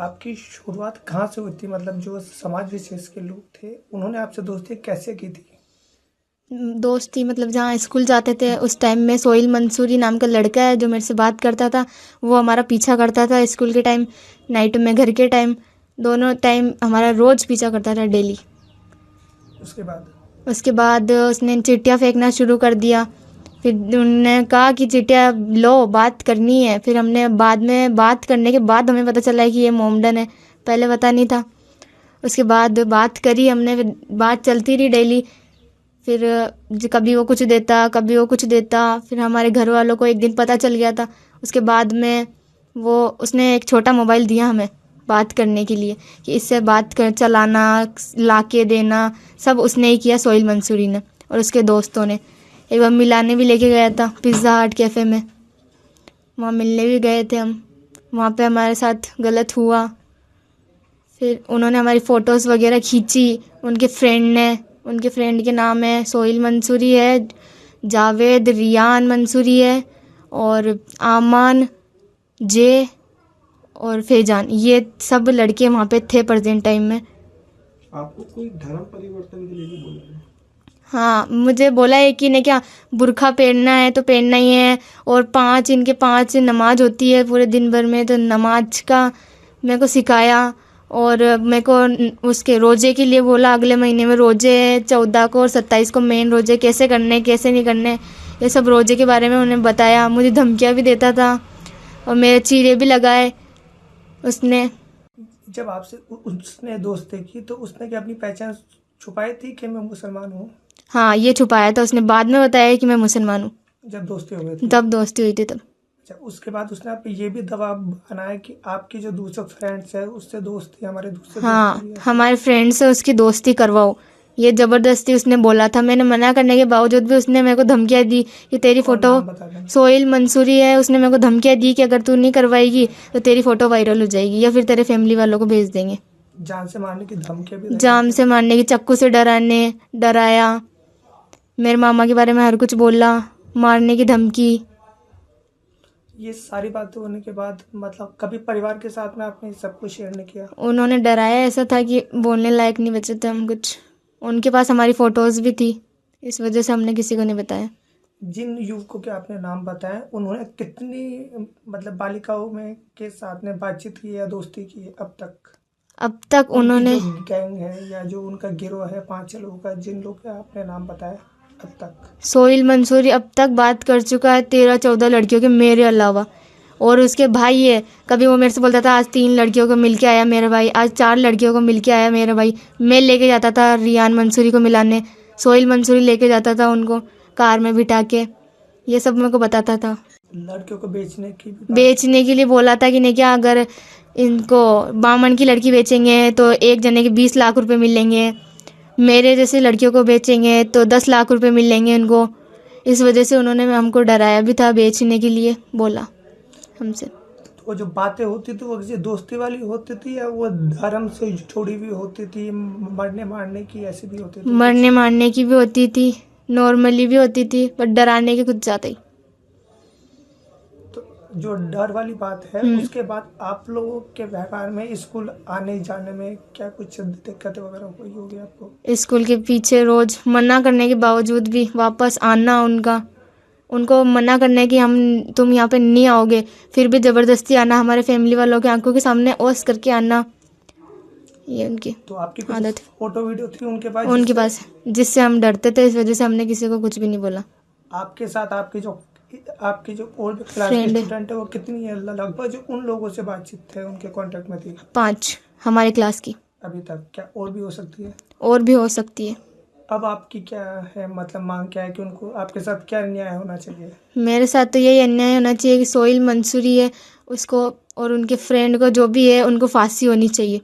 आपकी शुरुआत कहाँ से हुई थी? मतलब जो समाज विशेष के लोग थे उन्होंने आपसे दोस्ती कैसे की थी? दोस्ती मतलब जहाँ स्कूल जाते थे उस टाइम में सोहेल मंसूरी नाम का लड़का है जो मेरे से बात करता था। वो हमारा पीछा करता था स्कूल के टाइम, नाइट में, घर के टाइम, दोनों टाइम हमारा रोज़ पीछा करता था, डेली। उसके बाद उसके बाद उसने चिट्ठियाँ फेंकना शुरू कर दिया। फिर उन्होंने कहा कि चिट्ठियाँ लो, बात करनी है। फिर हमने बाद में बात करने के बाद हमें पता चला है कि ये मोमडन है, पहले पता नहीं था। उसके बाद बात करी हमने, फिर बात चलती रही डेली। फिर कभी वो कुछ देता, कभी वो कुछ देता। फिर हमारे घर वालों को एक दिन पता चल गया था। उसके बाद में वो उसने एक छोटा मोबाइल दिया हमें बात करने के लिए कि इससे बात कर, चलाना, लाके देना, सब उसने ही किया, सोहेल मंसूरी ने और उसके दोस्तों ने। एक बार मिलाने भी लेके गया था पिज़्ज़ा हट कैफ़े में, वहाँ मिलने भी गए थे हम। वहाँ पे हमारे साथ गलत हुआ। फिर उन्होंने हमारी फ़ोटोज़ वगैरह खींची, उनके फ्रेंड ने। उनके फ्रेंड के नाम है सोहेल मंसूरी है, जावेद, रियान मंसूरी है और आमान, जे और फैजान। ये सब लड़के वहाँ पे थे प्रेजेंट टाइम में। आपको कोई धर्म परिवर्तन के लिए भी बोला है? हाँ, मुझे बोला है कि ने क्या बुर्खा पहनना है तो पहनना ही है, और इनके 5 नमाज होती है पूरे दिन भर में, तो नमाज का मेरे को सिखाया। और मेरे को उसके रोज़े के लिए बोला, अगले महीने में रोज़े है, 14 को और 27 को मेन रोज़े, कैसे करने कैसे नहीं करने, ये सब रोज़े के बारे में उन्हें बताया। मुझे धमकियाँ भी देता था और मेरे चीरे भी लगाए उसने। जब आपसे उसने दोस्ती की तो उसने क्या अपनी पहचान छुपाई थी कि मैं मुसलमान हूँ? हाँ, ये छुपाया था उसने, बाद में बताया कि मैं मुसलमान हूँ। जब दोस्ती हो गई थी तब दोस्ती हुई थी तब। अच्छा, उसके बाद उसने आप पे ये भी दबाव बनाया कि आपकी जो दूसरे फ्रेंड्स है उससे दोस्ती, हमारे दूसरे दोस्त हाँ, भी ऐसे। हमारे फ्रेंड से उसकी दोस्ती करवाओ, ये ज़बरदस्ती उसने बोला था। मैंने मना करने के बावजूद भी उसने मेरे को धमकियाँ दी कि तेरी कौन फ़ोटो, नाम बता दें? सोहेल मंसूरी है, उसने मेरे को धमकियाँ दी कि अगर तू नहीं करवाएगी तो तेरी फ़ोटो वायरल हो जाएगी या फिर तेरे फैमिली वालों को भेज देंगे। जान से मारने की धमकियां भी रही हैं जाम क्या? से मारने की, चाकू से डराया, मेरे मामा के बारे में हर कुछ बोला, मारने की धमकी। ये सारी बातें होने के बाद मतलब कभी परिवार के साथ में आपने सब कुछ शेयर नहीं किया? उन्होंने डराया, ऐसा था कि बोलने लायक नहीं बचे थे हम कुछ। उनके पास हमारी फ़ोटोज़ भी थी, इस वजह से हमने किसी को नहीं बताया। जिन युवकों के आपने नाम बताए उन्होंने कितनी मतलब बालिकाओं में के साथ में बातचीत की या दोस्ती की है अब तक? अब तक उनकी उन्होंने जो गैंग है या जो उनका गिरोह है 5-6 लोगों का, जिन लोग का आपने नाम बताया अब तक? सोहेल मंसूरी अब तक बात कर चुका है 13-14 लड़कियों के, मेरे अलावा। और उसके भाई है, कभी वो मेरे से बोलता था आज 3 लड़कियों को मिल के आया मेरा भाई, आज 4 लड़कियों को मिल के आया मेरा भाई। मैं लेके जाता था रियान मंसूरी को मिलाने, सोहेल मंसूरी लेके जाता था उनको कार में बिठा के, ये सब मेरे को बताता था। लड़कियों को बेचने की भी बात? बेचने के लिए बोला था कि नहीं क्या, अगर इनको बामन की लड़की बेचेंगे तो एक जने के 20 लाख रुपए मिलेंगे, मेरे जैसे लड़कियों को बेचेंगे तो 10 लाख रुपए मिलेंगे उनको। इस वजह से उन्होंने हमको डराया भी था, बेचने के लिए बोला हमसे। तो वो जो बातें होती थी वो किसी दोस्ती वाली होती थी या वो धर्म से जुड़ी हुई होती थी, मरने मारने की ऐसी भी होती थी कुछ? मरने मारने की भी होती थी, नॉर्मली भी होती थी, पर डराने की कुछ ज़्यादा ही। तो जो डर वाली बात है उसके बाद आप लोगों के व्यवहार में, स्कूल आने जाने में क्या कुछ दिक्कतें वगैरह हुई होगी आपको? स्कूल के पीछे रोज़ मना करने के बावजूद भी वापस आना, उनको मना करने की हम तुम यहाँ पे नहीं आओगे, फिर भी ज़बरदस्ती आना, हमारे फैमिली वालों की आंखों के सामने ओस करके आना, ये उनकी तो आपकी कुछ आदत है। फोटो वीडियो थी उनके पास उनके जिससे पास, जिससे हम डरते थे, इस वजह से हमने किसी को कुछ भी नहीं बोला। आपके साथ आपकी जो और भी क्लास के फ्रेंड है स्टूडेंट है वो कितनी है लगभग जो उन लोगों से बातचीत थे, उनके कांटेक्ट में थी 5 हमारे क्लास की, अभी तक? क्या और भी हो सकती है? और भी हो सकती है। अब आपकी क्या है मतलब मांग क्या है कि उनको आपके साथ क्या न्याय होना चाहिए? मेरे साथ तो यही अन्याय होना चाहिए कि सोहेल मंसूरी है उसको और उनके फ्रेंड को जो भी है उनको फांसी होनी चाहिए।